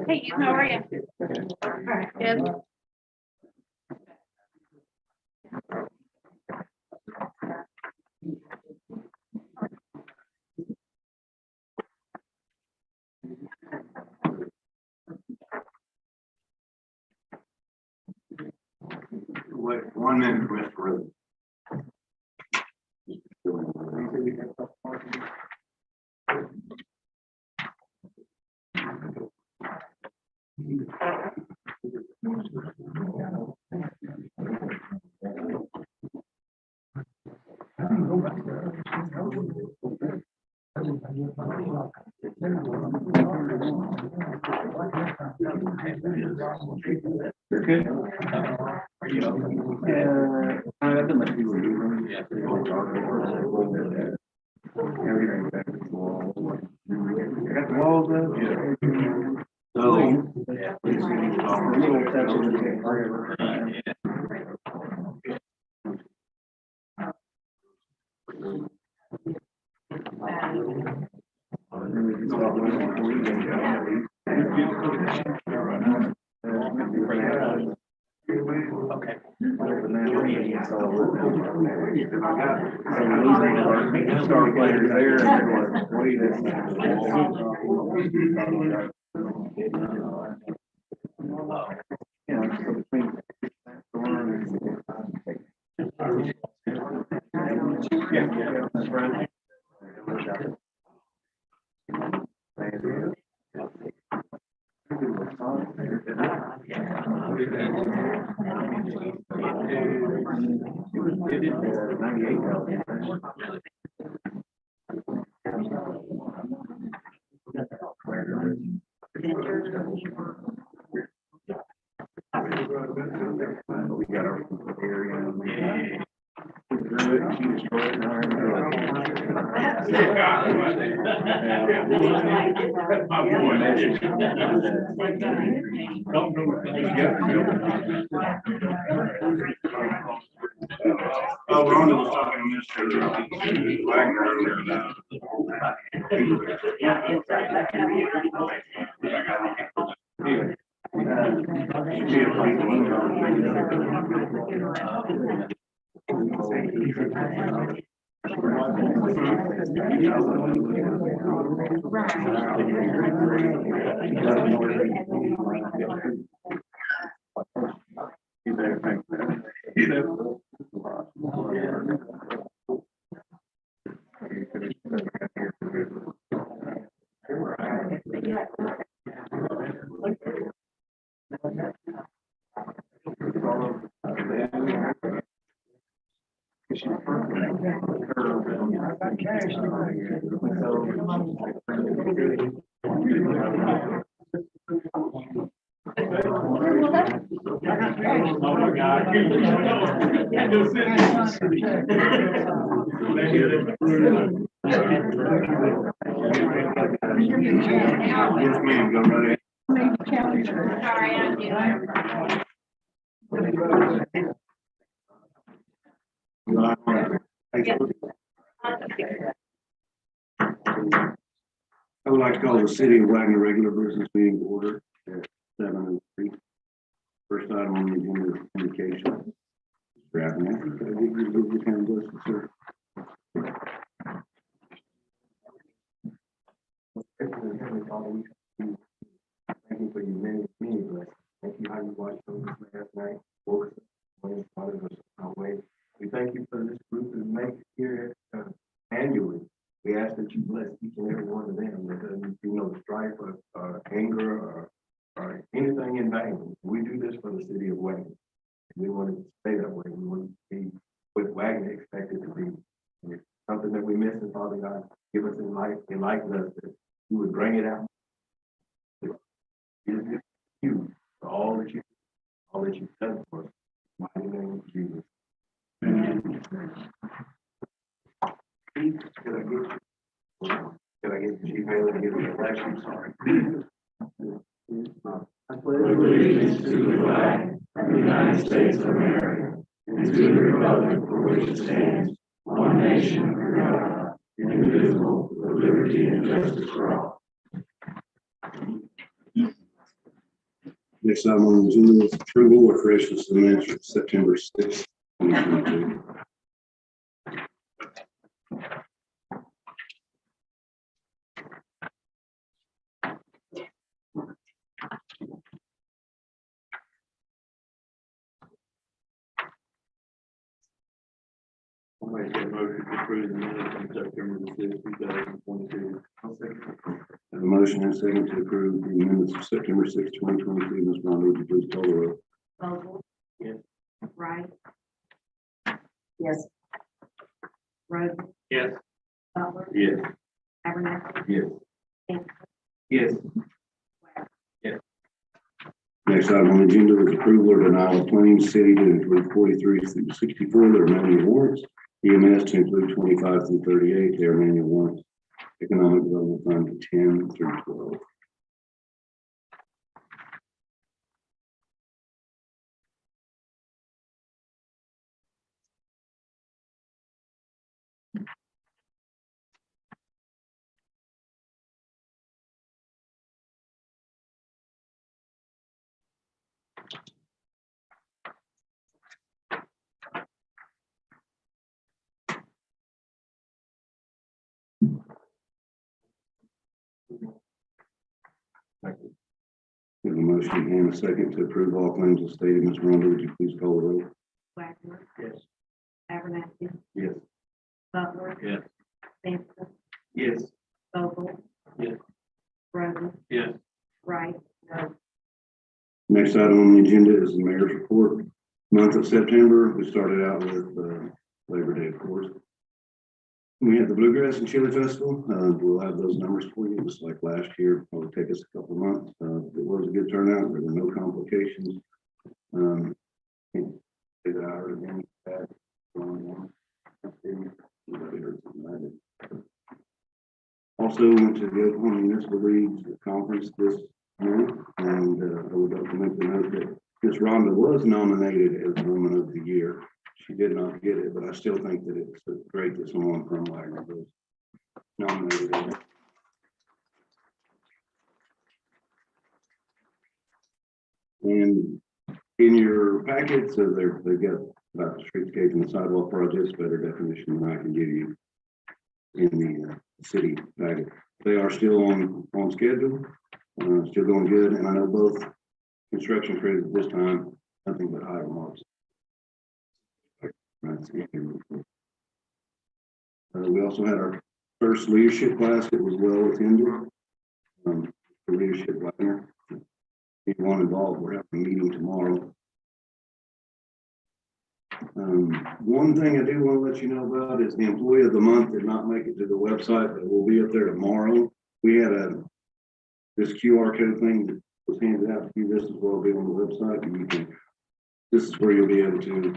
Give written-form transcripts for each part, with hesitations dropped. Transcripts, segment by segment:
Hey, you, how are you? All right, good. Wait 1 minute, Mr. Ruth. Oh, Rhonda was talking to Mr. Wagoner earlier. Yes, ma'am, go right ahead. Sorry, I'm new. I would like to call the City of Wagoner regular business meeting to order at 7:03. First item on the agenda is communication. Grab them. Could I give you the kind of list, sir? Thank you for your many blessings. Thank you how you watched over us last night. Woke us up when you started us our way. We thank you for this group that makes it here annually. We ask that you bless each and every one of them. That doesn't, strife or anger or anything in vain. We do this for the city of Wagner. We want to stay that way. We want to be what Wagner expected to be. And if something that we miss, and Father God, give us enlighten us that you would bring it out. It is you for all that you've done for us. In the mighty name of Jesus. Amen. Can I get the chief bailiff to give me a flash? Sorry. I pledge allegiance to the flag of the United States of America and to the republic for which it stands, one nation under God, indivisible, with liberty and justice for all. Next item on the agenda is approval or corrections to the minutes for September 6th, 2022. I'll make that motion to approve the minutes from September the sixth, 2022. Have a motion and a second to approve the minutes of September 6th, 2022. Ms. Ronda, would you please call the roll? Vogel. Yes. Wright. Yes. Roden. Yes. Butler. Yes. Abernathy. Yes. Hampton. Yes. Wagner. Next item on the agenda is approval or denial of claims city to include 43 through 64, their manual warrants. EMS to include 25 through 38, their manual warrants. Economic Development Fund 10 through 12. We have a motion and a second to approve all claims as stated. Ms. Ronda, would you please call the roll? Wagner. Yes. Abernathy. Yes. Butler. Yes. Hampton. Yes. Vogel. Yes. Roden. Yes. Wright. Next item on the agenda is the mayor's report. Month of September, we started out with Labor Day, of course. We had the Bluegrass and Chili Festival. We'll have those numbers for you, just like last year. It'll take us a couple of months. It was a good turnout. There were no complications. Can't say that I heard any bad going on. Nobody heard something I did. Also went to the Oklahoma Municipal League Conference this month, and I would like to make the note that Ms. Rhonda was nominated as Woman of the Year. She did not get it, but I still think that it's great that someone from Wagoner was nominated. And in your packets, they've got about the streetscape and the sidewalk projects, better definition than I can give you in the city packet. They are still on schedule, still going good, and I know both construction crews at this time, nothing but high remarks. We also had our first leadership class that was well attended. The leadership Wagoner. Anyone involved, we're having a meeting tomorrow. One thing I do want to let you know about is the employee of the month did not make it to the website, but it will be up there tomorrow. We had this QR code thing that was handed out to you. This is will be on the website, and you can. This is where you'll be able to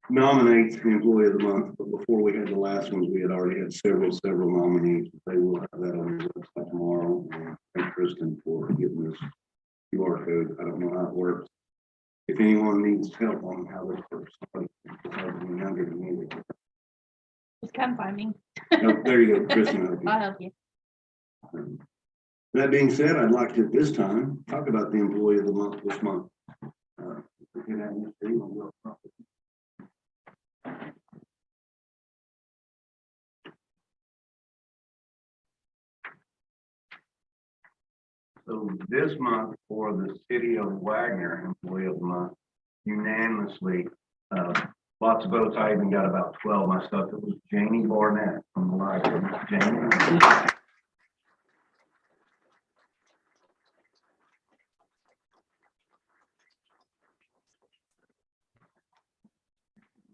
nominate the employee of the month. But before we had the last ones, we had already had several nominees. They will have that on the website tomorrow. Thank Kristen for giving us QR code. I don't know how it works. If anyone needs help on how this works, somebody younger than me. Just come find me. Oh, there you go, Kristen. I'll help you. I'll help you. That being said, I'd like to at this time talk about the employee of the month this month. So this month for the city of Wagoner employee of the month, unanimously, lots of votes. I even got about 12 myself. It was Janie Barnett from the library. Janie.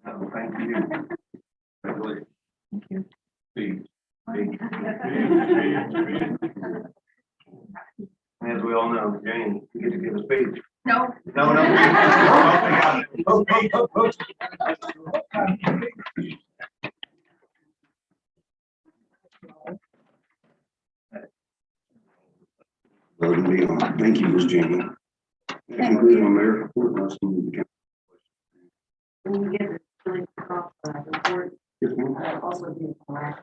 Oh, thank you. Congratulations. Thank you. Steve. As we all know, Jane, you get to give a speech. No. No. Thank you, Ms. Janie. That concludes my mayor's report. Unless you need to When you get the really report, Yes, ma'am. also do last.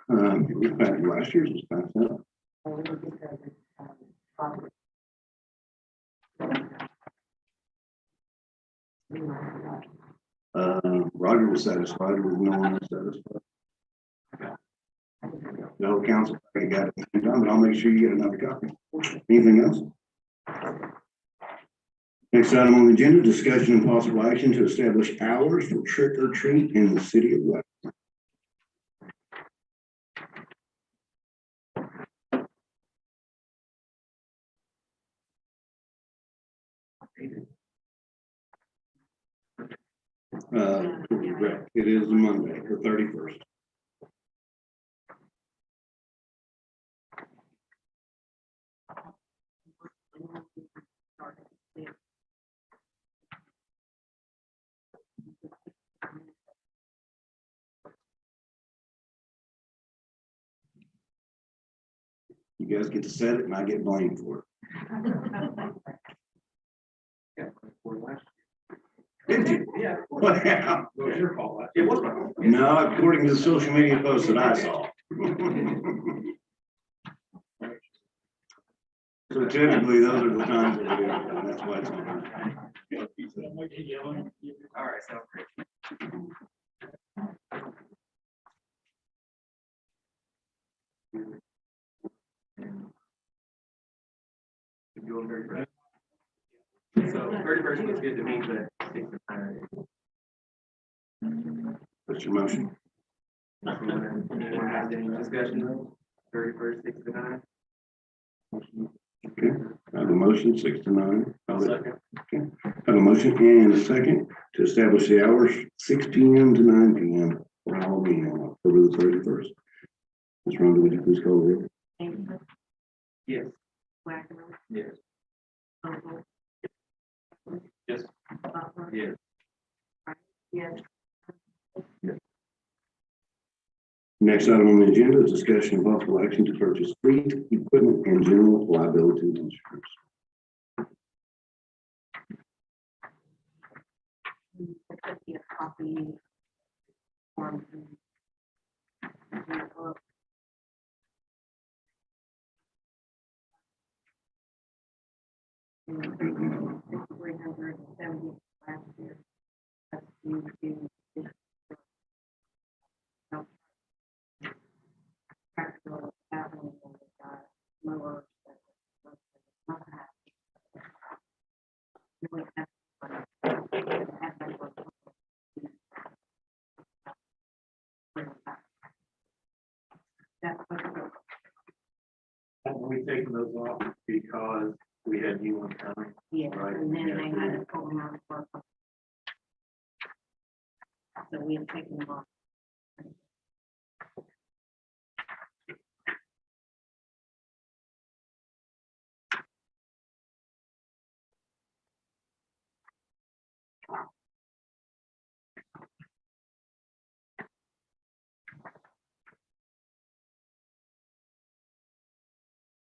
Last year's was passed out. was satisfied with no one was satisfied. The whole council packet got it at the same time, but I'll make sure you get another copy. Anything else? Next item on the agenda, discussion and possible action to establish hours for trick or treat in the city of Wagoner. Correct. It is Monday, the 31st. You guys get to set it and I get blamed for Yeah, for last it. Did you? Yeah. Wow. It was your fault. It was my fault. No, according to the social media posts that I saw. So typically, those are the times that we have, and that's why it's on. All right, sounds great. You doing very good. So 31st was good to me, but 6 to 9. What's your motion? Anyone has any discussion? 31st, 6 to 9. Okay, I have a motion, 6 to 9. Second. Okay, I have a motion and a second to establish the hours 6 p.m. to 9 p.m. for Halloween on October the 31st. Ms. Rhonda, would you please call the roll? Anderson, Yes. Wagoner, Yes. Vogel, Yes. Butler. Yes. Yes. Next item on the agenda is discussion of possible action to purchase fleet equipment and general liability insurance. There should be a copy. Form. $370 last year. That's due to practical happening in the lower. That's what We taken those off because we had new ones coming. yeah, Right. and then they had to pull them out of work. So we have taken them off.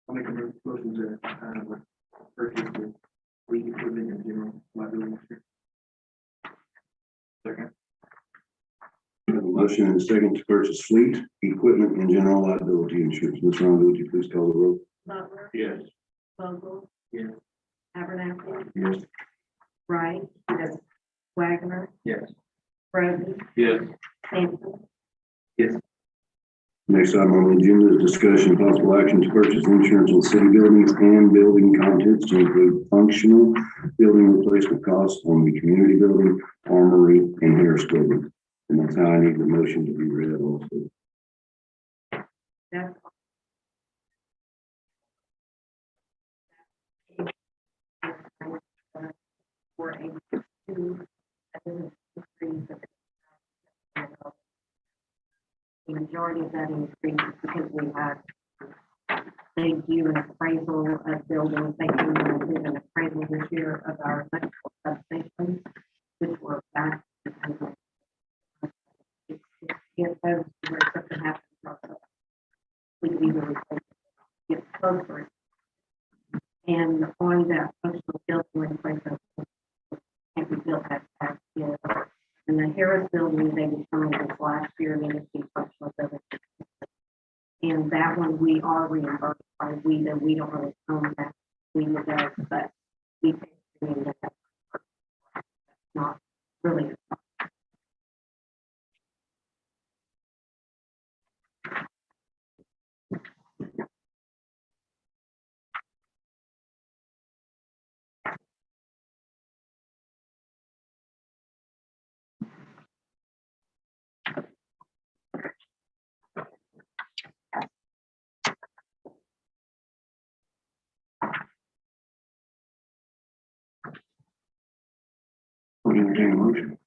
I'll make a motion to purchase the fleet equipment and general liability insurance. Second. I have a motion and a second to purchase fleet equipment and general liability insurance. Ms. Rhonda, would you please call the roll? Butler, Yes. Vogel, Yes. Abernathy, Yes. Wright, yes. Wagoner, Yes. Brody, Yes. Sampson, Yes. Next item on the agenda is discussion and possible action to purchase insurance on city buildings and building contents to include functional building replacement costs on the community building, armory, and Harris building. And that's how I need the motion to be read also. that's. For a two, the majority of that increase is because we had, they do an appraisal of buildings, they do an appraisal this year of our electrical substations, which were back. If those were something happens, we can either replace it, get closer. And on that functional building replacement, can't be built that fast yet. And the Harris building, they determined this last year, they would be functional building. And that one, we are reimbursed by WEDA. We don't really own that, WEDA does, but we pay for that. Not really. entertain a motion.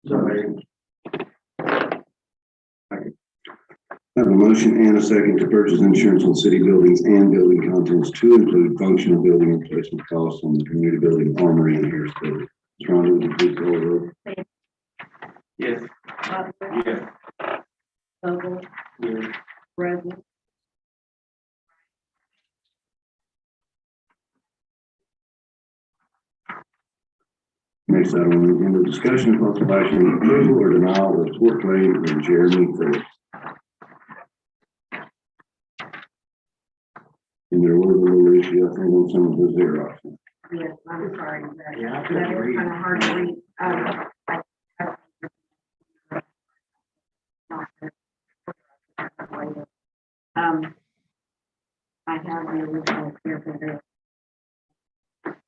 So, I have a motion and a second to purchase insurance on city buildings and building contents to include functional building replacement costs on the community building, armory, and Harris building. Ms. Rhonda, would you please call the roll? yes. Butler, Yes. Vogel, Yes. Roseman, Next item on the agenda, discussion of possible action on approval or denial of tort claim from Jeremy Phillips. And there was a little issue, I think, on some of the Xerox. yes, I'm sorry. Yeah, I That couldn't is read. kind of hard to read. I have the original here for this.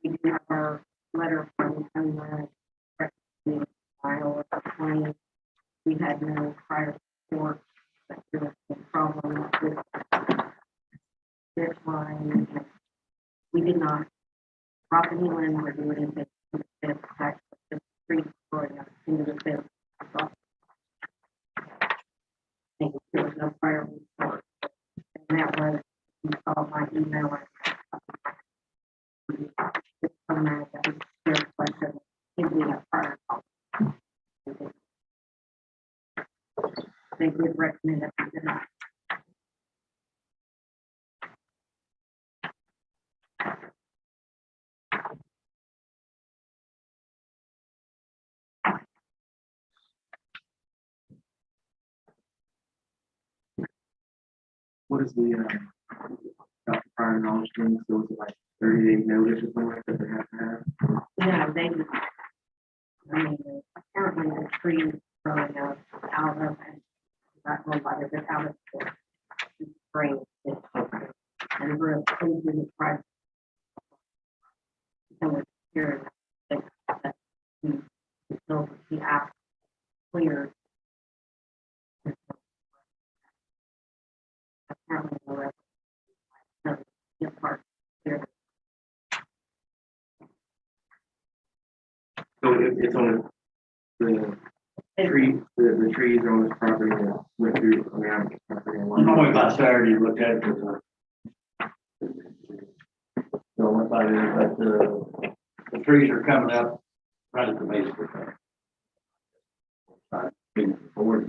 We do have our letter from the file of the claim. We had no prior report that there was a problem with this line. We did not drop any land or do anything to the fifth, actually, the street going up into the fifth. So, there was no prior report. And that was, you saw my email. It's from that was their question. If we have prior. They would recommend that we did not. What is the, about the prior knowledge thing? So is it like 30-day notice or something like that they have to have? Yeah, they, I mean, apparently the tree is growing up out of, and that one by the out of the spring. And we're into the price. So it's here, that we still the app clear. Apparently, the rest of the part here. So it's on the tree, the trees are on this property that went through around the property. and I went whatnot. by Saturday and looked at it. So I went by there, but the trees are coming up right at the base of the thing. Forward.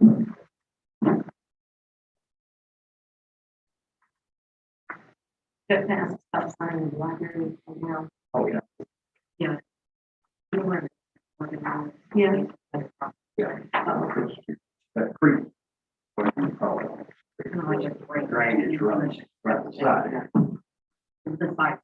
Just past stop sign in Wagoner now. Oh, yeah. Yeah. You were working on it. Yeah. Yeah. That creek. What do you call it? Kind of like a break. Drainage runs right beside it. The site.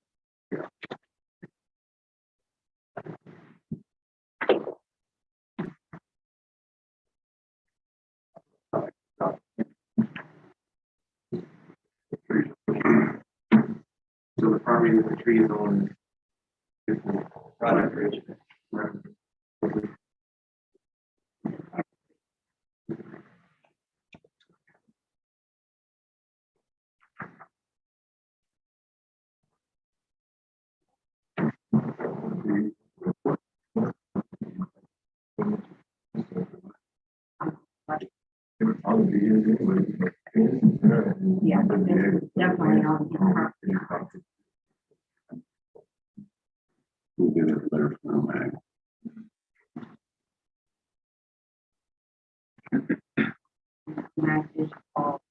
So the property that the tree is on is Right at the ridge. right. Yeah, it's definitely on the property. We'll get a letter from Mag. Max is all.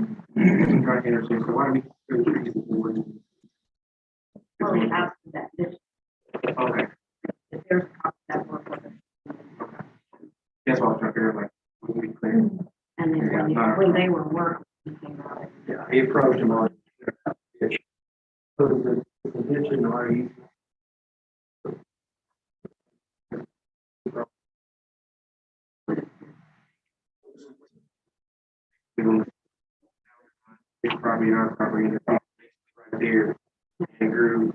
I'm trying to understand, so why do we consider the trees as the word? Really after that, this, Okay, if there's cops that work with us. that's why I was trying to figure out, like, what we clear. And then when they were working, we came out. Yeah, he approached him on. So the position are you? His property and our property, and it's right there, and grew.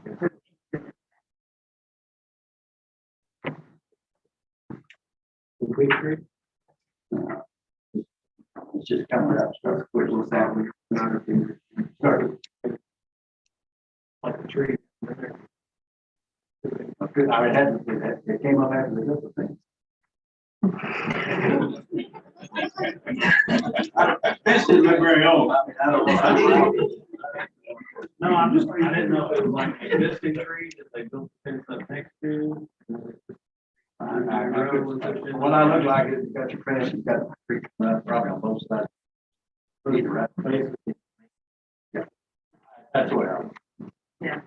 It's just coming up, so Which was that, Sorry. Like the tree. Good, I had to say that, it came up after the other thing. This didn't look very old. I don't know. No, I'm just, I didn't know if it was like an existing tree that they built the fence up next to. What I look like is you got your fence, you got the creek, probably on both sides. Pretty right place. Yeah. That's what I. Yeah.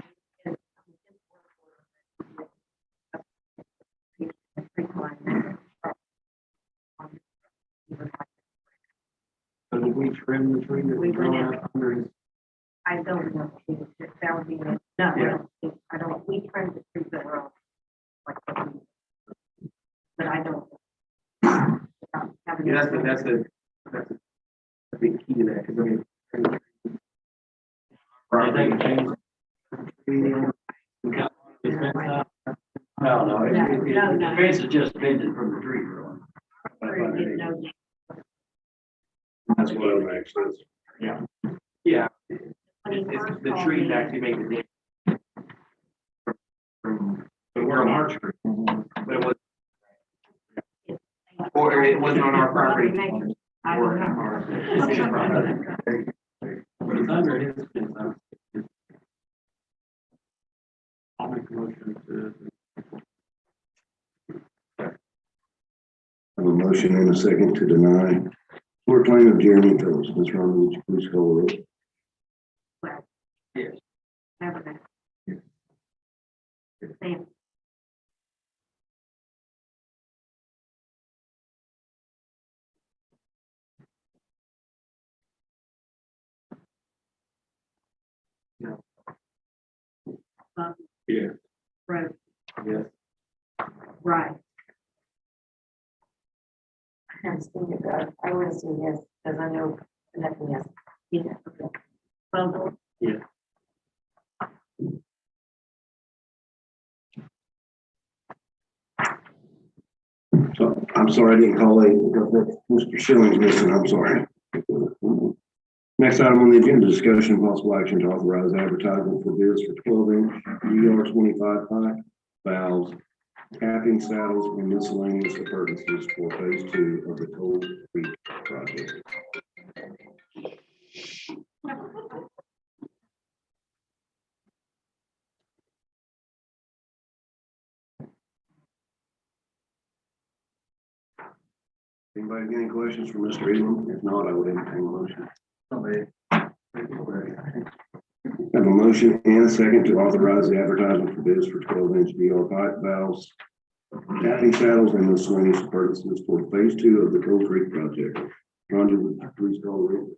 So did we trim the tree that We was went growing in. up under his? I don't know, if that would be, no, I don't, we trimmed the trees that were all like, but I don't. Yeah, that's a big key to that, because I mean. Right, they can change. No, no, the fence is just bending from the tree growing. That's what it makes sense. Yeah. Yeah. It's the trees actually make the difference. From, but we're on our tree, but it was. Or it wasn't on our property. I Or don't on know. our. But it's under his fence. I'll make a motion to. I have a motion and a second to deny court claim of Jeremy Phillips. Ms. Ronald, would you please call the roll? Yes. Haberman. Sam. No. Yeah. Rose. Yes. Right. I'm seeing it, I want to see yes, because I know nothing else. Yeah. Okay. Vogel. Yeah. So, I'm sorry, I didn't call it because that's Mr. Schilling's missing. I'm sorry. Next item on the agenda, discussion and possible action to authorize advertisement for bids for 12-inch DR25 pipe valves, capping saddles, and miscellaneous appurtenances for phase 2 of the Cold Creek project. Anybody got any questions for Mr. Elam? If not, I would entertain a motion. Have a motion and a second to authorize the advertisement for bids for 12-inch DR pipe valves, capping saddles, and miscellaneous appurtenances for phase 2 of the Cold Creek project. Rhonda, would you please call the roll?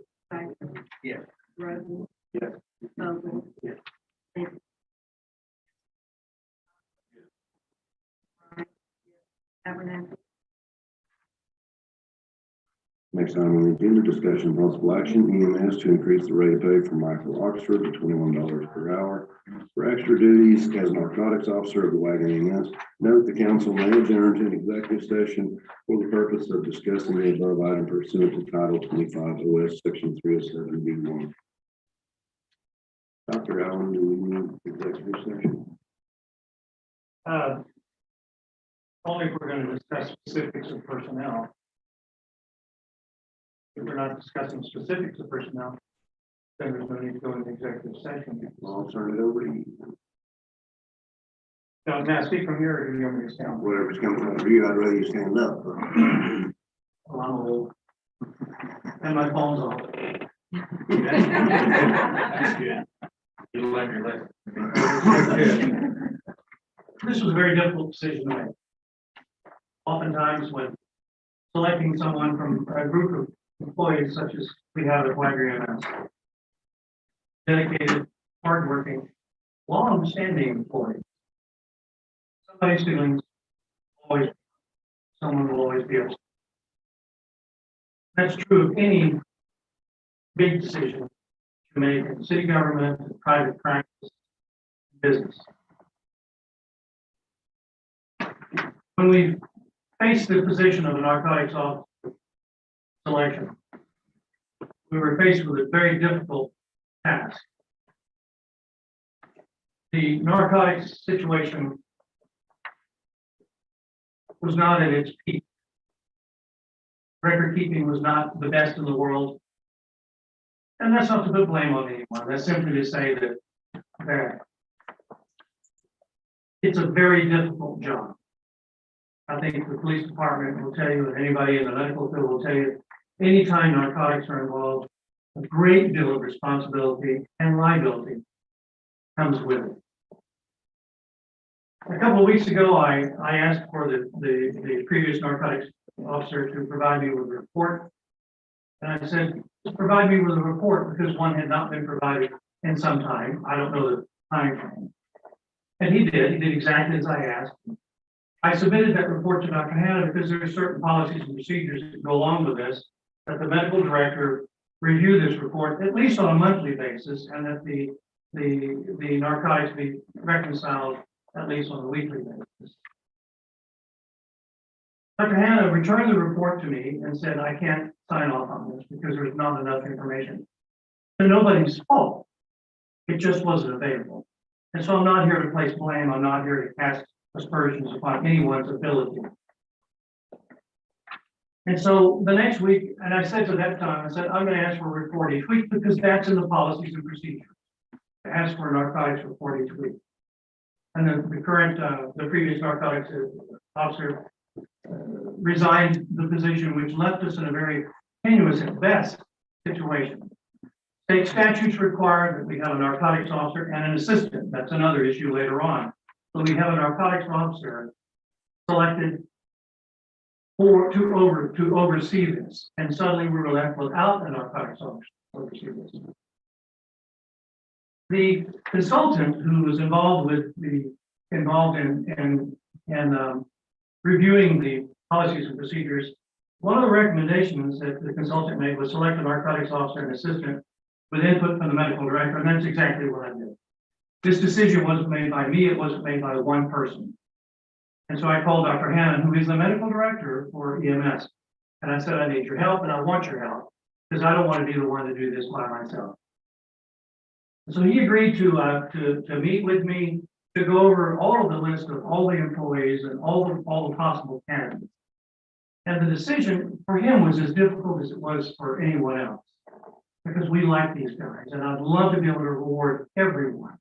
Yes. Rose. Yes. Vogel. Yes. Sam. Haberman. Next item on the agenda, discussion and possible action, EMS to increase the rate of pay for Michael Oxford to $21 per hour for extra duties as narcotics officer of the Wagoner EMS. Note the council may adjourn to an executive session for the purpose of discussing the above item pursuant to Title 25 OS Section 307B1. Dr. Allen, do we need executive session? Only if we're going to discuss specifics of personnel. If we're not discussing specifics of personnel, then there's no need to go into executive session. I'll turn it over to you. Now, can I speak from here, or do you want me to stand? Whatever's coming out of you, I'd rather you stand up. Well, I'm old. And my phone's off. That's good. You like your lesson. This was a very difficult decision to make. Oftentimes, when selecting someone from a group of employees such as we have at Wagoner EMS, dedicated, hardworking, long-standing employees, somebody's feelings always, someone will always be upset. That's true of any big decision to make in city government, private practice, business. When we face the position of a narcotics officer selection, we were faced with a very difficult task. The narcotics situation was not at its peak. Record keeping was not the best in the world. And that's not to put blame on anyone. That's simply to say that it's a very difficult job. I think the police department will tell you, and anybody in the medical field will tell you, anytime narcotics are involved, a great deal of responsibility and liability comes with it. A couple of weeks ago, I asked for the previous narcotics officer to provide me with a report. And I said, just provide me with a report because one had not been provided in some time. I don't know the time frame. And he did exactly as I asked. I submitted that report to Dr. Hanna because there are certain policies and procedures that go along with this, that the medical director review this report at least on a monthly basis, and that the narcotics be reconciled at least on a weekly basis. Dr. Hanna returned the report to me and said, I can't sign off on this because there's not enough information. And nobody's fault. It just wasn't available. And so I'm not here to place blame. I'm not here to cast aspersions upon anyone's ability. And so the next week, and I said to that time, I said, I'm going to ask for a report each week because that's in the policies and procedures. To ask for a narcotics report each week. And the previous narcotics officer resigned the position, which left us in a very tenuous at best situation. State statutes require that we have a narcotics officer and an assistant. That's another issue later on. So we have a narcotics officer selected to oversee this, and suddenly we were left without a narcotics officer to oversee this. The consultant who was involved in reviewing the policies and procedures, one of the recommendations that the consultant made was select a narcotics officer and assistant with input from the medical director, and that's exactly what I did. This decision wasn't made by me, it wasn't made by one person. And so I called Dr. Hannon, who is the medical director for EMS, and I said, I need your help and I want your help, because I don't want to be the one to do this by myself. So he agreed to meet with me to go over all of the list of all the employees and all the possible candidates. And the decision for him was as difficult as it was for anyone else, because we like these guys, and I'd love to be able to reward everyone.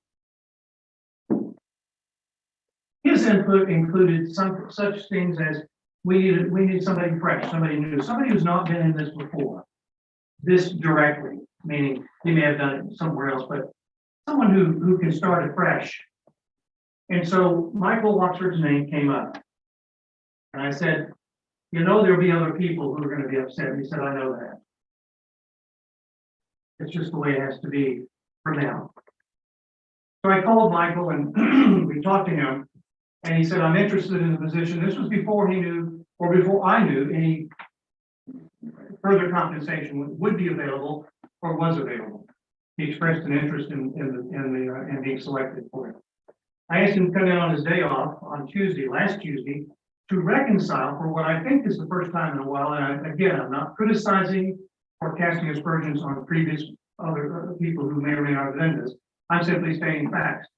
His input included such things as we need somebody fresh, somebody new, somebody who's not been in this before, this directly, meaning he may have done it somewhere else, but someone who can start afresh. And so Michael Oxford's name came up. And I said, you know, there'll be other people who are going to be upset. He said, I know that. It's just the way it has to be for now. So I called Michael and we talked to him, and he said, I'm interested in the position. This was before he knew, or before I knew, any further compensation would be available or was available. He expressed an interest in being selected for it. I asked him to come in on his day off on Tuesday, last Tuesday, to reconcile for what I think is the first time in a while. And I'm not criticizing or casting aspersions on previous other people who may or may not have done this. I'm simply stating facts.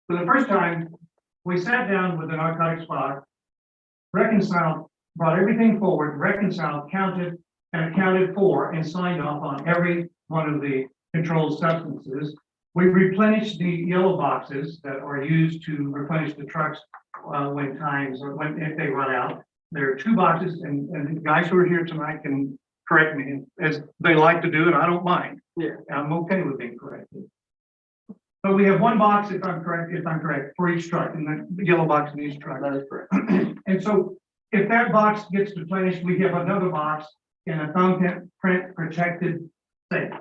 For the first time, we sat down with the narcotics spot, reconciled, brought everything forward, reconciled, counted, and accounted for, and signed off on every one of the controlled substances. We replenished the yellow boxes that are used to replenish the trucks when if they run out. There are 2 boxes, and the guys who are here tonight can correct me as they like to do, and I don't mind. Yeah, I'm okay with being corrected. But we have 1 box, if I'm correct, for each truck, and the yellow box in each truck. That is correct. And so if that box gets replenished, we have another box in a thumbprint protected safe.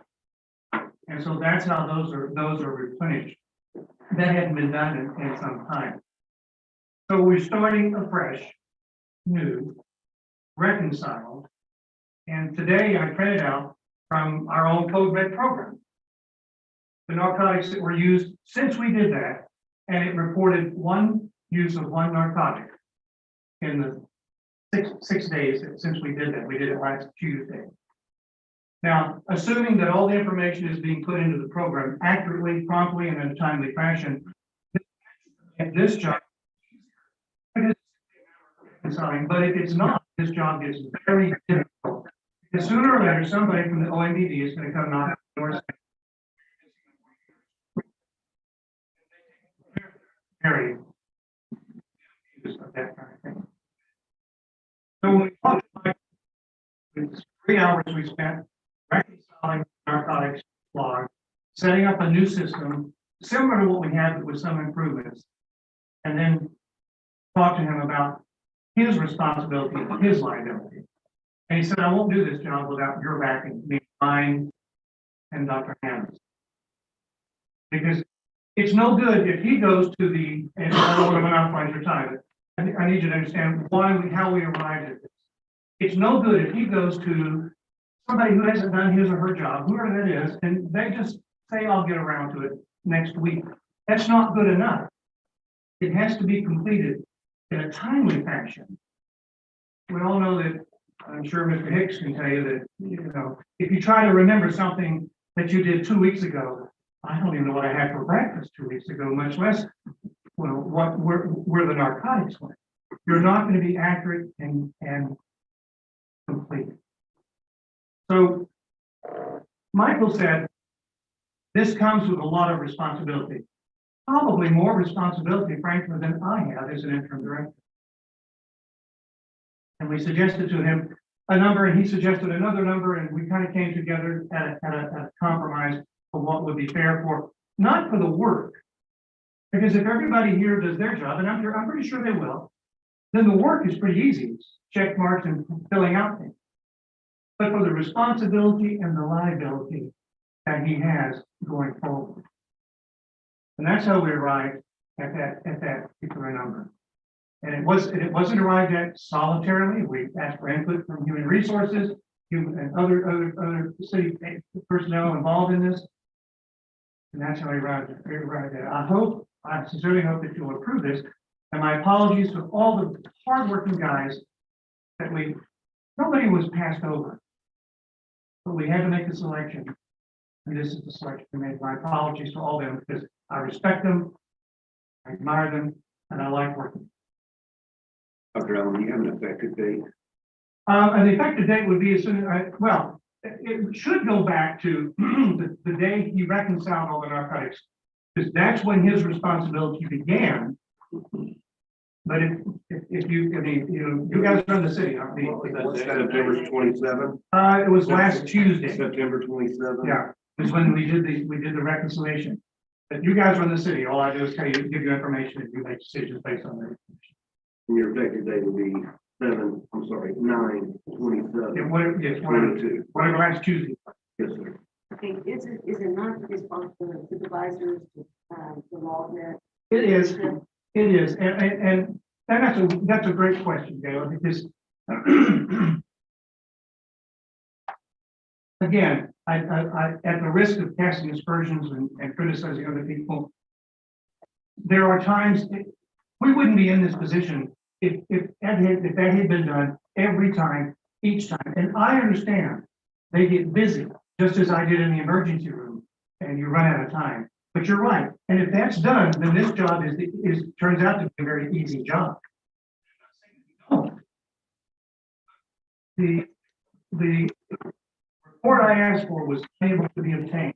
And so that's how those are replenished. That hadn't been done in some time. So we're starting afresh, new, reconciled. And today I printed out from our own Code Red program the narcotics that were used since we did that, and it reported use of one narcotic in the six days since we did that. We did it last Tuesday. Now, assuming that all the information is being put into the program accurately, promptly, and in a timely fashion, this job, but if it's not, this job gets very difficult. Because sooner or later, somebody from the OMBD is going to come knock on the door. Very. That kind of thing. So when we talked about it's 3 hours we spent reconciling narcotics log, setting up a new system similar to what we had, but with some improvements, and then talk to him about his responsibility, his liability. And he said, I won't do this job without your backing, me, mine, and Dr. Hammond's. Because it's no good if he goes to the, and I don't want to monopolize your time, but I need you to understand how we arrived at this. It's no good if he goes to somebody who hasn't done his or her job, whoever that is, and they just say, I'll get around to it next week. That's not good enough. It has to be completed in a timely fashion. We all know that, I'm sure Mr. Hicks can tell you that, you know, if you try to remember something that you did 2 weeks ago, I don't even know what I had for breakfast 2 weeks ago, much less, well, where the narcotics went. You're not going to be accurate and complete. So Michael said, this comes with a lot of responsibility, probably more responsibility, frankly, than I have as an interim director. And we suggested to him a number, and he suggested another number, and we kind of came together at a compromise of what would be fair for, not for the work, because if everybody here does their job, and I'm pretty sure they will, then the work is pretty easy, it's check marks and filling out things. But for the responsibility and the liability that he has going forward. And that's how we arrived at that particular number. And it wasn't arrived at solitarily. We asked for input from human resources, and other city personnel involved in this. And that's how we arrived at it. I sincerely hope that you'll approve this. And my apologies to all the hardworking guys that nobody was passed over. But we had to make a selection. And this is the selection we made. My apologies to all of them because I respect them, I admire them, and I like working. Dr. Allen, do you have an effective date? An effective date would be as soon as it should go back to the day he reconciled all the narcotics, because that's when his responsibility began. But if you guys run the city, aren't you? September 27th? It was last Tuesday. September 27th? Yeah, is when we did the reconciliation. But you guys run the city. All I do is give you information and you make decisions based on that information. And your effective date will be 9/27. Yeah, whatever last Tuesday. Yes, sir. Okay, is it not the responsibility of supervisors to log that? It is, and that's a great question, Gail, because again, I at the risk of casting aspersions and criticizing other people, there are times we wouldn't be in this position if that had been done every time, each time. And I understand they get busy, just as I did in the emergency room, and you run out of time. But you're right. And if that's done, then this job turns out to be a very easy job. The report I asked for was able to be obtained,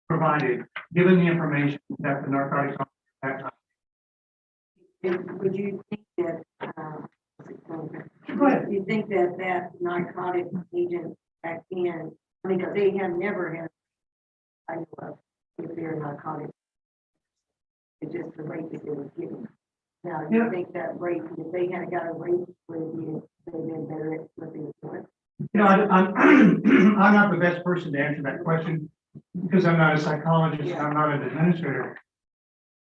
provided, given the information that the narcotics officer at that time. Would you think that, Go ahead. you think that narcotic agent back in, because they have never had, I know of, if they're narcotic. It's just the rate that they were given. Now, do you think that rate, if they had got a rate, would they've been better at what they were doing? You know, I'm not the best person to answer that question because I'm not a psychologist, and I'm not an administrator.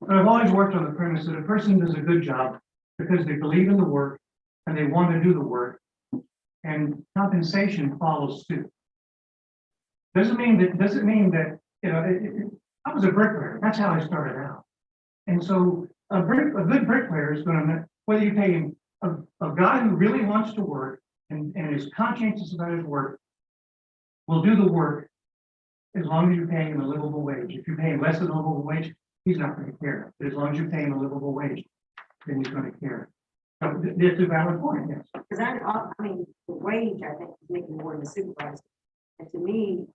But I've always worked on the premise that a person does a good job because they believe in the work and they want to do the work, and compensation follows suit. Doesn't mean that you know. I was a bricklayer. That's how I started out, and so a good bricklayer is going to, whether you pay him a guy who really wants to work and is conscientious about his work, will do the work as long as you're paying him a livable wage. If you're paying less than a livable wage, he's not going to care. But as long as you're paying a livable wage, then he's going to care. So it's a valid point, yes. Because I mean, the wage, I think, is making more than the supervisor. And to me,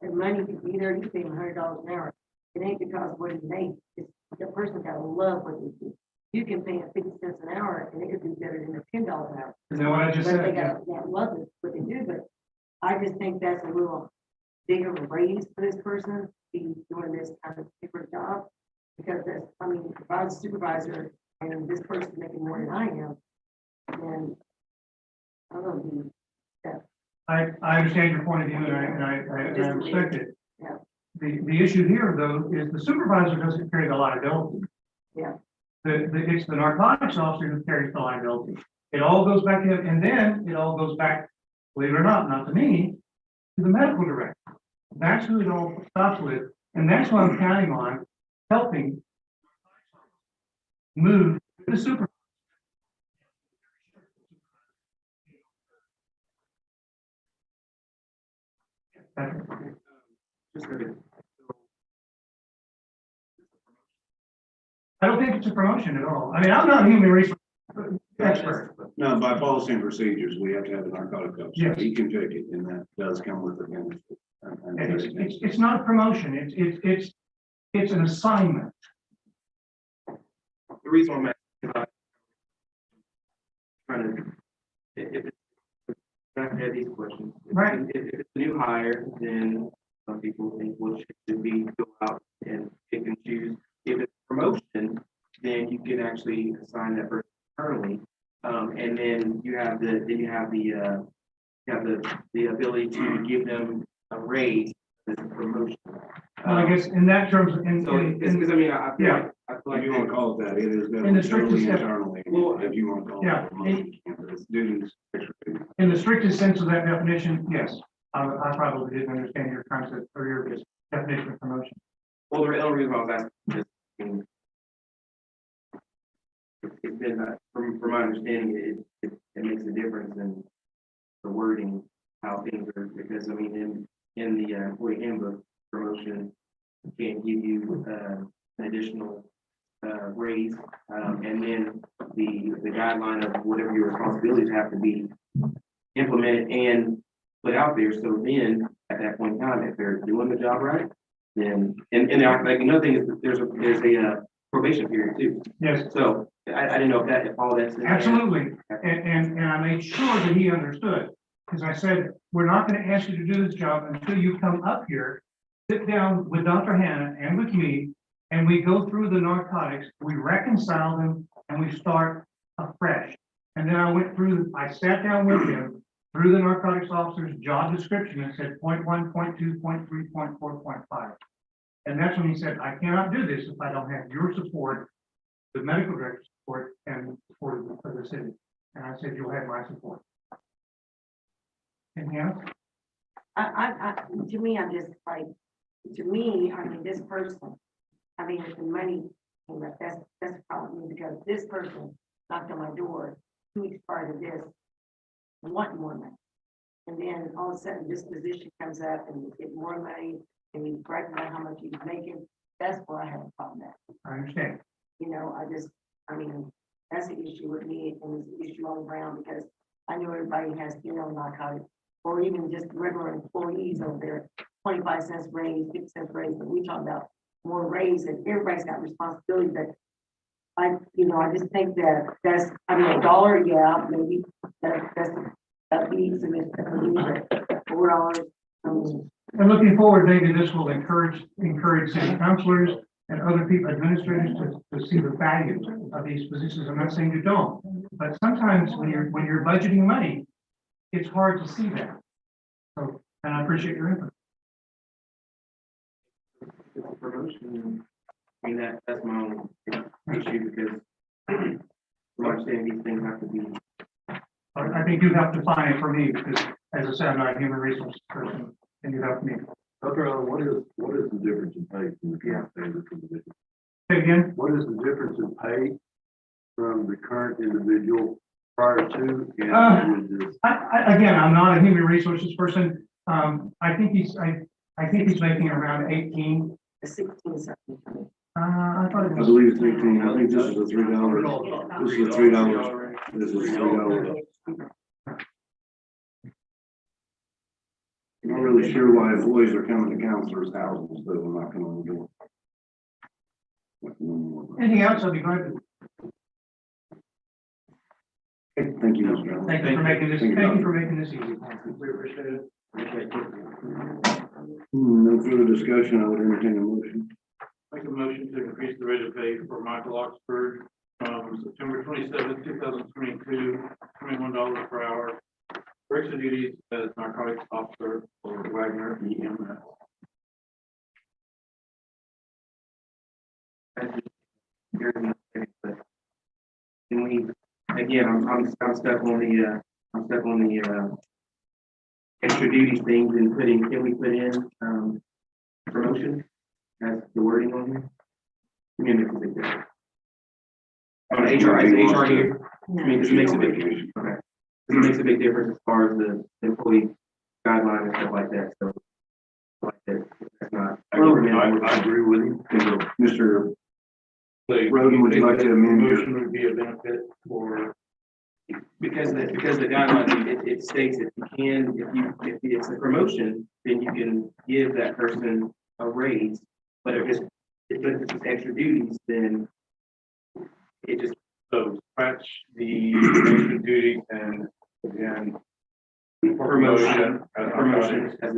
the money, either you pay him $100 an hour, it ain't because of what he makes. It's the person gotta love what they do. You can pay him 50 cents an hour and it could be better than a $10 an hour. Is that what I just But they said? Yeah. gotta love it, what they do, but I just think that's a little bigger raise for this person, to be doing this kind of different job. Because that's, I mean, if I was a supervisor and this person's making more than I am, then I'm gonna be, I understand your point of view and I respect it. Yeah. The issue here though is the supervisor doesn't carry the liability. Yeah. It's the narcotics officer who carries the liability. It all goes back to him and then it all goes back, believe it or not to me, to the medical director. That's who it all stops with. And that's what I'm counting on helping move the supervisor. Just a bit. I don't think it's a promotion at all. I mean, I'm not a human resource expert. No, by policy and procedures, we have to have a narcotic officer. Yes. He can pick it, and that does come with the benefit. It's not a promotion. It's an assignment. The reason I'm asking, trying to, if it's, I have these questions. Right. If it's a new hire, then some people think, well, it should be go out and pick and choose. If it's promotion, then you can actually assign that person internally. And then you have the ability to give them a raise as a promotion. Well, I guess in that terms, So, because I mean, I feel yeah. like If you want to call it that, it is In the strictest totally sense. internally. Well, If you want to call it. yeah, a promotion, it's duties. in the strictest sense of that definition, yes. I probably didn't understand your concept or your definition of promotion. well, the only reason I was asking is, I mean, it's been, from my understanding, it makes a difference in the wording, how things are, because I mean, in the employee handbook, promotion can give you an additional raise, and then the guideline of whatever your responsibilities have to be implemented and put out there. So then, at that point in time, if they're doing the job right, then and like another thing is that there's a probation period too. Yes, So I didn't know if all that's in there. absolutely. And I made sure that he understood. Because I said, we're not going to ask you to do this job until you come up here, sit down with Dr. Hannah and with me, and we go through the narcotics, we reconcile them, and we start afresh. And then I sat down with him through the narcotics officer's job description and said point 1, point 2, point 3, point 4, point 5. And that's when he said, I cannot do this if I don't have your support, the medical director's support, and support of the city. And I said, you'll have my support. And yeah, to me, I'm just like, to me, I mean, this person, I mean, if the money, that's the problem, because this person knocked on my door 2 weeks prior to this, wanting more money. And then all of a sudden, this position comes up and you get more money, and you brag about how much he's making, that's where I have a problem at. I understand. You know, I mean, that's the issue with me, and it's the issue all around, because I know everybody has, narcotics, or even just regular employees over there, 25 cents raise, 50 cents raise, but we talk about more raise, and everybody's got responsibility, but I just think that's, I mean, $1, yeah, maybe that leads to this, but $4, And looking forward, maybe this will encourage city councilors and other people, administrators, to see the value of these positions. I'm not saying you don't, but sometimes when you're budgeting money, it's hard to see that. So, and I appreciate your input. It's a promotion. I mean, that's my own issue, because from my understanding, these things have to be. I think you have to define it for me, because as I said, I'm not a human resources person, and you help me. Dr. Allen, what is the difference in pay from the current standard for the position? Say again? What is the difference in pay from the current individual prior to and with this? Again, I'm not a human resources person. I think he's making around 18. 16 something. I thought it I was. believe it's 18. I think this is a $3. This is a $3. This is $3. Not really sure why employees are coming to counselors' houses, but we're not coming on the door. Anything else, I'll be glad to. Thank you, Mr. Allen. Thank you for making this, Thank you. thank you for making this easy. We appreciate it. No further discussion. I would entertain a motion. Make a motion to increase the rate of pay for Michael Oxford from September 27, 2022, $21 per hour. For extra duties as narcotics officer for Wagoner EMS. Can we, again, I'm stuck on the extra duties things and can we put in, promotion as the wording on here? I mean, it's a big difference. On HR, is HR here? I mean, this makes a big difference, okay. This makes a big difference as far as the employee guideline and stuff like that, so. Like that, that's not. I agree with you. Mr. Roden, would you like to amend your Motion would be a benefit for, Because the guideline, it states that if it's a promotion, then you can give that person a raise. But if it's just extra duties, then it just, so scratch the extra duty and again. Promotion. Promotion. as a,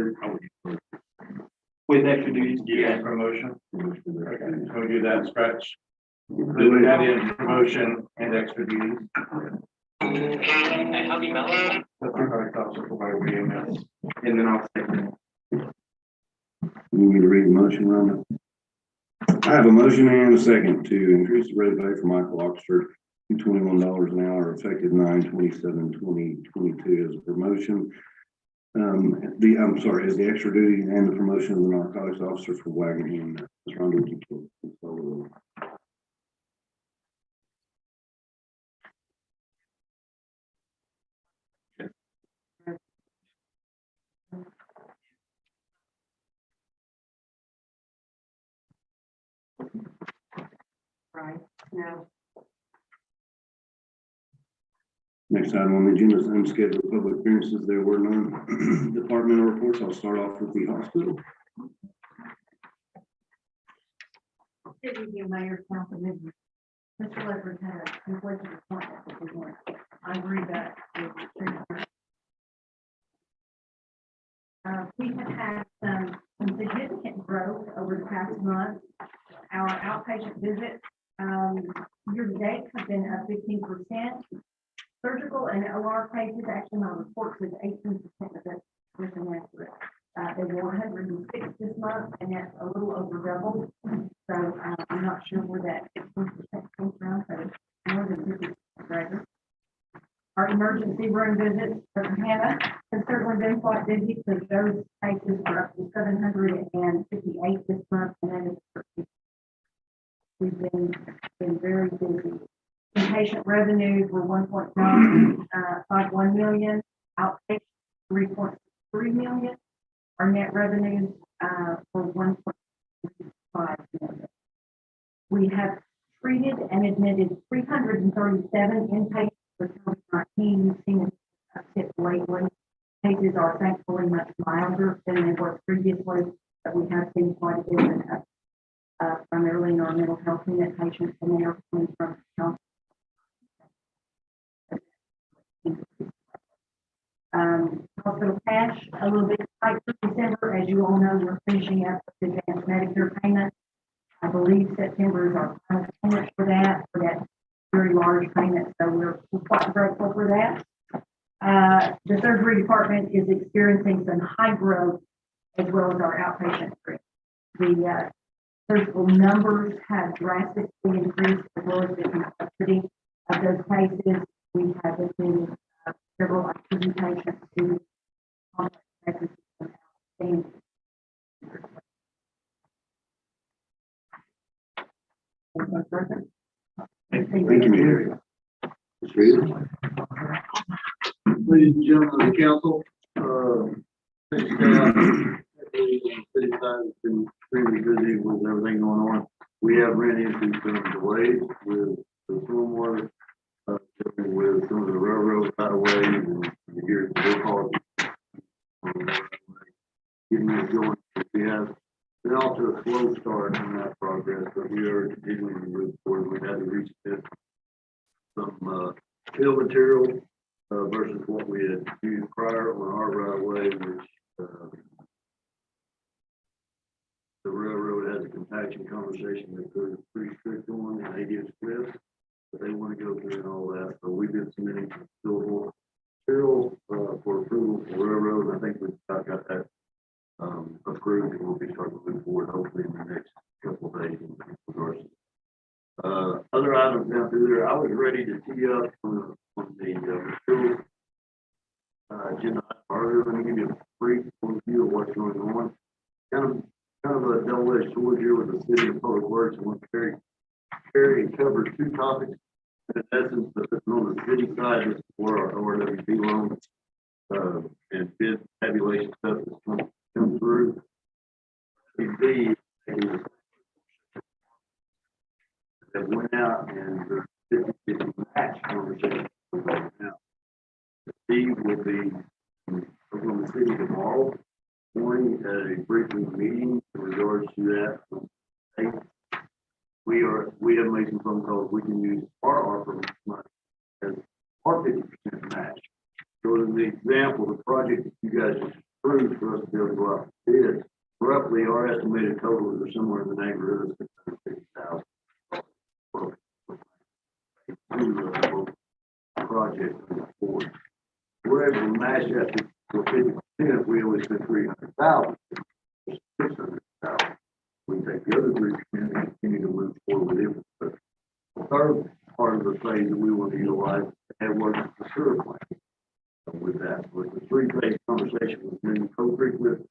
with extra duties. Yeah, promotion. Okay, so we do that, scratch. Then add in promotion and extra duties. Narcotics officer for Wagoner EMS. And then I'll second it. You need me to read the motion, Rhonda? I have a motion and a second to increase the rate of pay for Michael Oxford to $21 an hour effective 9/27/2022 as a promotion. I'm sorry, as the extra duty and the promotion of the narcotics officer for Wagoner EMS. Ms. Rhonda, would you please call the roll? Right, no, Next item on the agenda is unscheduled public appearances. There were none. Departmental reports. I'll start off with the hospital. Good evening, Mayor, Council members. Mr. Leopard had a conflicting appointment this morning. I agree that. We have had some significant growth over the past month. Our outpatient visits, year to date have been up 15%. Surgical and OR cases, actually my report was 18% of that within accurate. They were 106 this month, and that's a little over double. So I'm not sure where that 16% comes from, but it's more than 50% greater. Our emergency room visits for Hannah have certainly been quite busy, so those cases are up to 758 this month, and that is we've been very busy. Inpatient revenues were 1.951 million, outpatient 3.3 million. Our net revenues were 1.5 million. We have treated and admitted 337 inpatients with COVID-19. We've seen a uptick lately. Cases are thankfully much milder than they were previously, but we have seen quite a bit of an uptick, primarily in our mental health unit patients, and they are coming from counseling. Hospital cash, a little bit tight for December. As you all know, we're finishing up the advanced Medicare payment. I believe September is our final payment for that very large payment, so we're quite grateful for that. The surgery department is experiencing some high growth as well as our outpatient group. The surgical numbers have drastically increased as well as the complexity of those cases. We have been several ICU patients who complex cases and Thank you, Mayor. Ms. Reed? Ladies and gentlemen of the council, The city side has been extremely busy with everything going on. We have ran into some delays with the stormwater, with some of the railroad right of ways and here's the big hall. Getting it going, we have been off to a slow start on that progress, but we are continuing to move forward. We had to reach some fill material versus what we had used prior on our right of way, which the railroad has a compaction conversation that they're pretty strict on, and they get swift, but they want to go through and all that. So we've been submitting some fillable material for approval for railroad, and I think we've got that approved, and we'll be starting to move forward hopefully in the next couple of days in regards to other items down through there. I was ready to tee up on the material agenda earlier. Let me give you a brief overview of what's going on. Kind of a double-edged sword here with the city of Public Works, and what Carrie covers two topics. In essence, but on the city side, this is where our ORWP loan and bid tabulation stuff is come through. The that went out and the 50-50 match conversation was going out. Steve will be from the city tomorrow morning at a briefing meeting in regards to that. We have made some phone calls. We can use our ARPA money as our 50% match. So in the example, the project that you guys just approved for us to be able to go out and bid, roughly our estimated totals are somewhere in the neighborhood of $650,000 project forward. We're able to match that for 50%. We always spend $300,000, $600,000. We take the other 3% and continue to move forward with it. But the third part of the phase that we want to utilize and work with the sewer plant. With that, with the three-phase conversation with the Cold Creek lift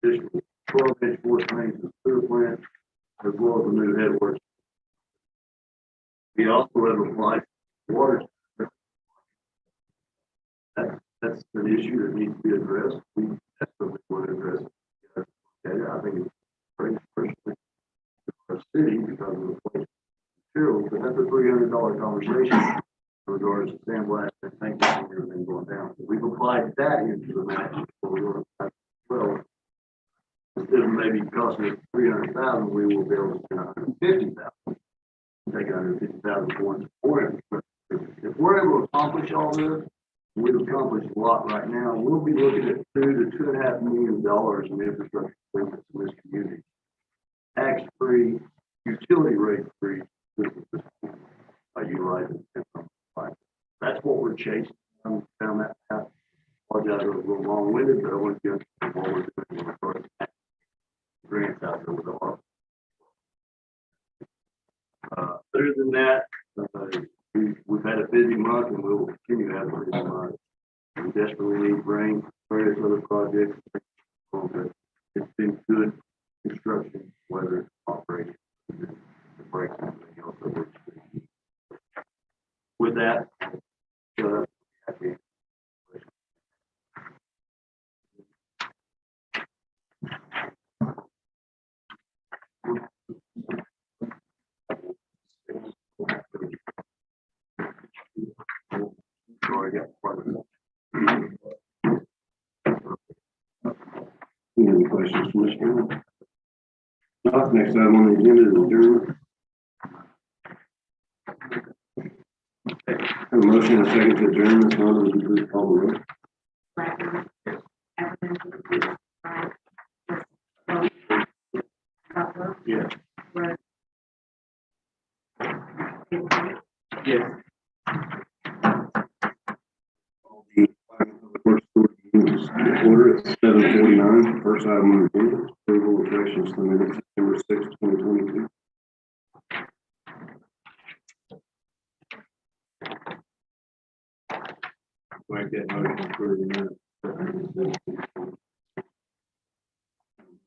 additional 12-inch force mains to the sewer plant, as well as the new headworks. We also have applied water. That's an issue that needs to be addressed. We definitely want to address it. I think it's great personally for our city because of the place materials, but that's a $300 conversation in regards to sandblast and tank and everything going down. So we've applied that into the match for well. Instead of maybe costing us $300,000, we will be able to spend $150,000. Take $150,000 for infrastructure. If we're able to accomplish all this, we've accomplished a lot right now. We'll be looking at $2 to $2.5 million in infrastructure improvements in this community. Tax-free, utility rate-free businesses by utilizing it. That's what we're chasing. I found that path. Apologize, I was a little long-winded, but I want to get what we're doing with regards to grants out there with our. Other than that, we've had a busy month and we will continue to have a busy month. We desperately need rain, various other projects. But it's been good construction, weather, operation, the breaks and everything else that works. With that, happy. Any questions from Mr. Chairman? Not, next item on the agenda is adjournment. Have a motion and a second to adjourn. Ms. Hunter, would you please call the roll? Wagoner, Butler, Yes. Rose, Yes. The Works order at 7:49. First item on the agenda, approval of corrections to the minutes September 6, 2022. Make that motion for the minute.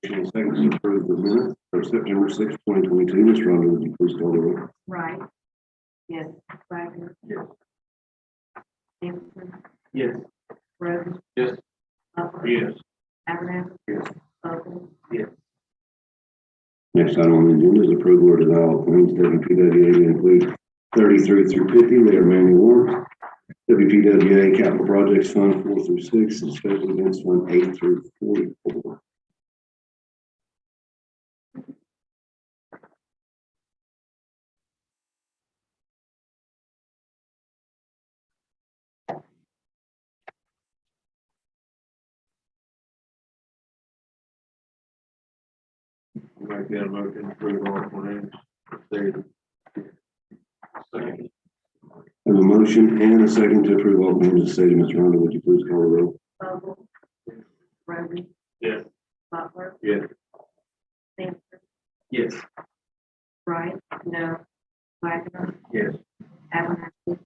Motion and second to approve the minutes for September 6, 2022. Ms. Rhonda, would you please call the roll? Wright. Yes. Wagner. Yes. Anderson. Yes. Rose. Yes. Butler. Yes. Abernathy. Yes. Vogel. Yes. Next item on the agenda is approval or denial of claims. WPWA to include 33 through 50. They are manual warrants. WPWA Capital Projects Fund 4 through 6 and Special Events Fund 8 through 44. Like that motion to approve all claims stated. Second. I have a motion and a second to approve all claims as stated. Mr. Ronda, would you please call the roll? Vogel. Roden. Yes. Butler. Yes. Stanford. Yes. Wright. No. Wagoner. Yes. Abernathy.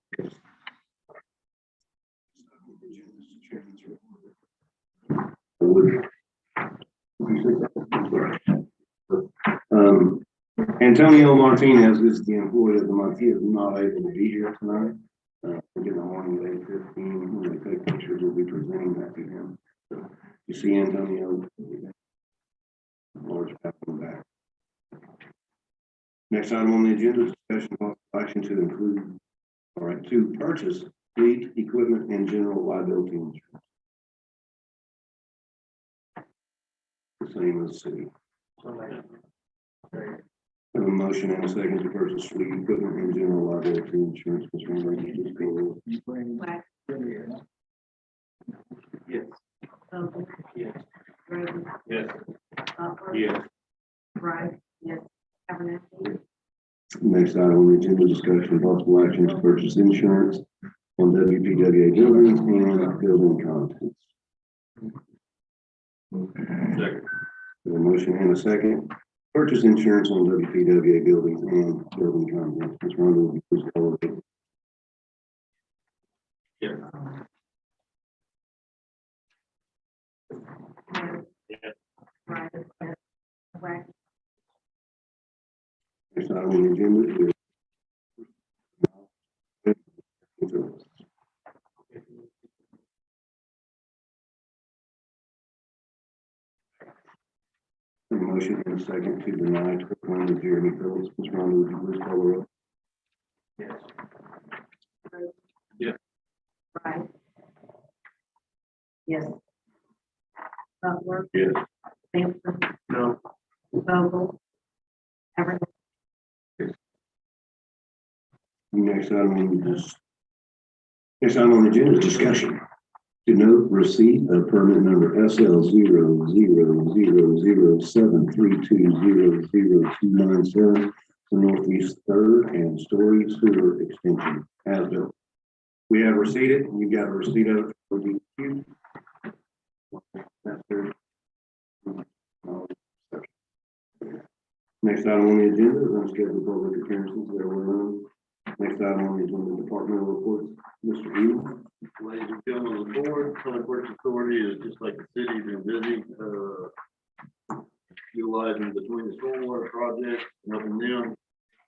Antonio Martinez is the employee of the month. He is not able to be here tonight. Again, the morning at 8:15, when we take pictures, we'll be presenting that to him. So you see Antonio, large pat on the back. Next item on the agenda is discussion of action to include, all right, to purchase fleet equipment and general liability insurance. The same as city. I have a motion and a second to purchase fleet equipment and general liability insurance. Mr. Ronda, please call the roll. Wagoner. Yes. Vogel. Yes. Roden. Yes. Butler. Yes. Wright. Yes. Abernathy. Next item on the agenda, discussion of possible action to purchase insurance on WPWA buildings and building contents. Second. A motion and a second. Purchase insurance on WPWA buildings and building contents. Ms. Ronda, would you please call the roll? Yes. No. Yes. Wright. Yes. Wagoner. Next item on the agenda is a motion and a second to deny to claim of Jeremy Phillips. Ms. Ronda, would you please call the roll? Yes. Roden. Yes. Wright. Yes. Butler. Yes. Stanford. No. Vogel. Abernathy. Next item on the agenda is discussion. To note receipt of permit number SL 000073200297 for Northeast Third and Story Sewer Extension as built. We have receipted, and you've got a receipt of it for DQ. That's there. Next item on the agenda is unscheduled public appearances. There were none. Next item on the agenda, departmental reports. Mr. Ely. Ladies and gentlemen of the board, Public Works Authority is just like the city, been busy, utilizing between the stormwater projects and helping them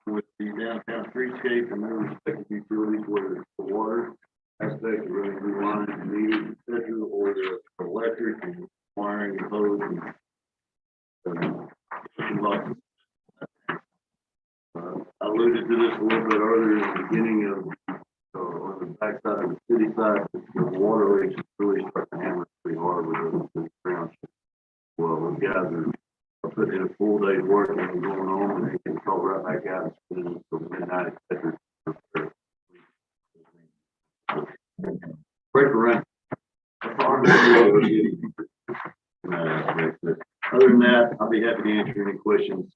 with the downtown streetscape and their respective utilities, whether it's the water aspect, running through lines and meters, et cetera, or the electric and wiring and hose and lots of. I alluded to this a little bit earlier in the beginning of on the backside of the city side, the water rates really starting to hammer pretty hard with the ground. Well, those guys are putting in a full day's work and going on, and they can call right back out and spend it till midnight, et cetera. Break around. Other than that, I'll be happy to answer any questions.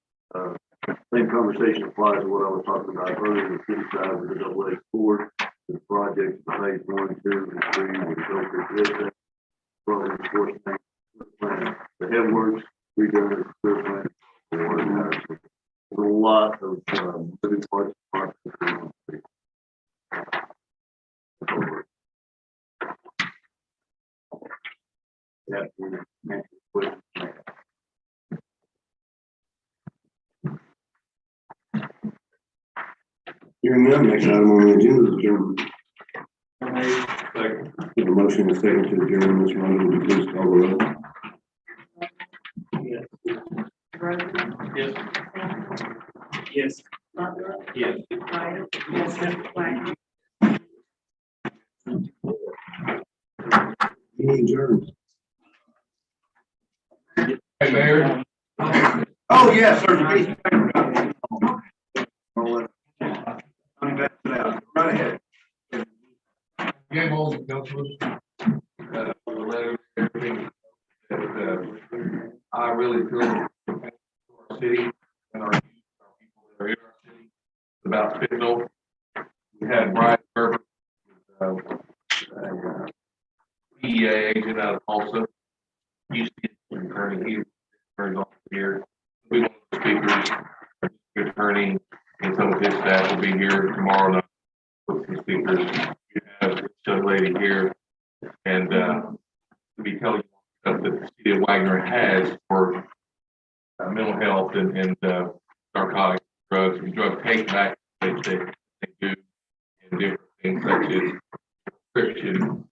Same conversation applies to what I was talking about earlier in the city side with the double A sport, the project, phase 1, 2, and 3, with the Joker, probably the sports thing, the headworks, redone the sewer plant, there's a lot of moving parts. Yeah. Hearing none, next item on the agenda is adjournment. Second. We have a motion and a second to adjourn. Ms. Ronda, would you please call the roll? Rosen, Yes. Sam, Yes. Butler, Yes. Ryder, yes, Wagner. Meeting adjourned. Hey, Mayor. Oh, yes, there's a piece of paper. Right ahead. Game on, Councilman. For the letter, everything that, I really feel for our city and our people that are in our city about Fitnell. We had Brian Gerber, a PEA agent out of Tulsa. He's the attorney, he's attorney here. We want the speakers, the attorney, and some of his staff will be here tomorrow night with the speakers. You have this young lady here, and to be telling you stuff that the city of Wagoner has for mental health and narcotics, drugs, and drug take back they do, and different things such as prescription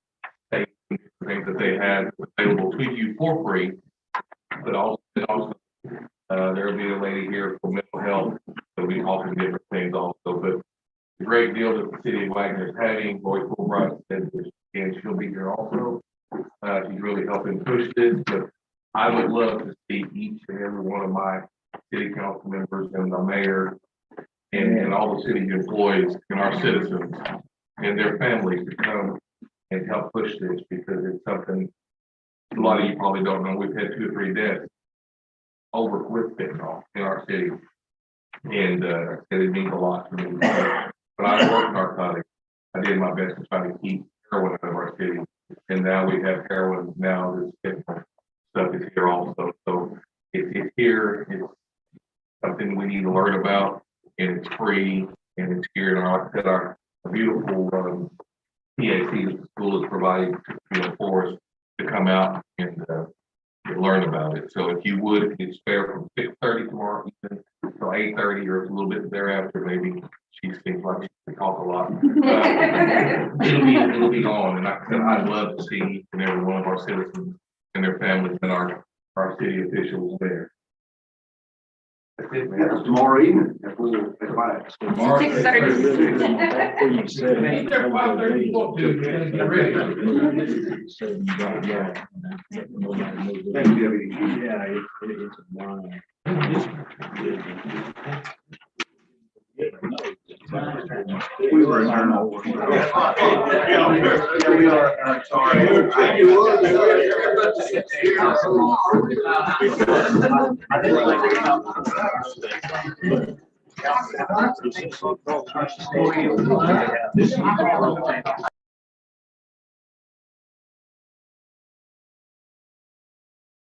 things that they have available to you for free. But also there will be a lady here for mental health that'll be offering different things also. But the great deal that the city of Wagner is having, Roy Fulbright said, and she'll be here also. She's really helping push this, but I would love to see each and every one of my city council members and the mayor and all the city employees and our citizens and their families to come and help push this, because it's something a lot of you probably don't know. We've had 2 or 3 deaths over with fentanyl in our city. And it means a lot to me. When I worked narcotics, I did my best to try to keep heroin out of our city. And now we have heroin, now this fentanyl stuff is here also. So it's here, it's something we need to learn about, and it's free, and it's here. And like I said, our beautiful PAC that the school is providing, for us to come out and learn about it. So if you would, it's fair from 6:30 tomorrow evening till 8:30, or a little bit thereafter, maybe. She seems like she can talk a lot. It'll be on, and like I said, I'd love to see each and every one of our citizens and their families and our city officials there. That's it, man. That's tomorrow evening. If we, if I. 6:30. They're 5:30, you want to, get ready. Thank you, Deputy. Yeah, it's a We were adjourned. We are, sorry.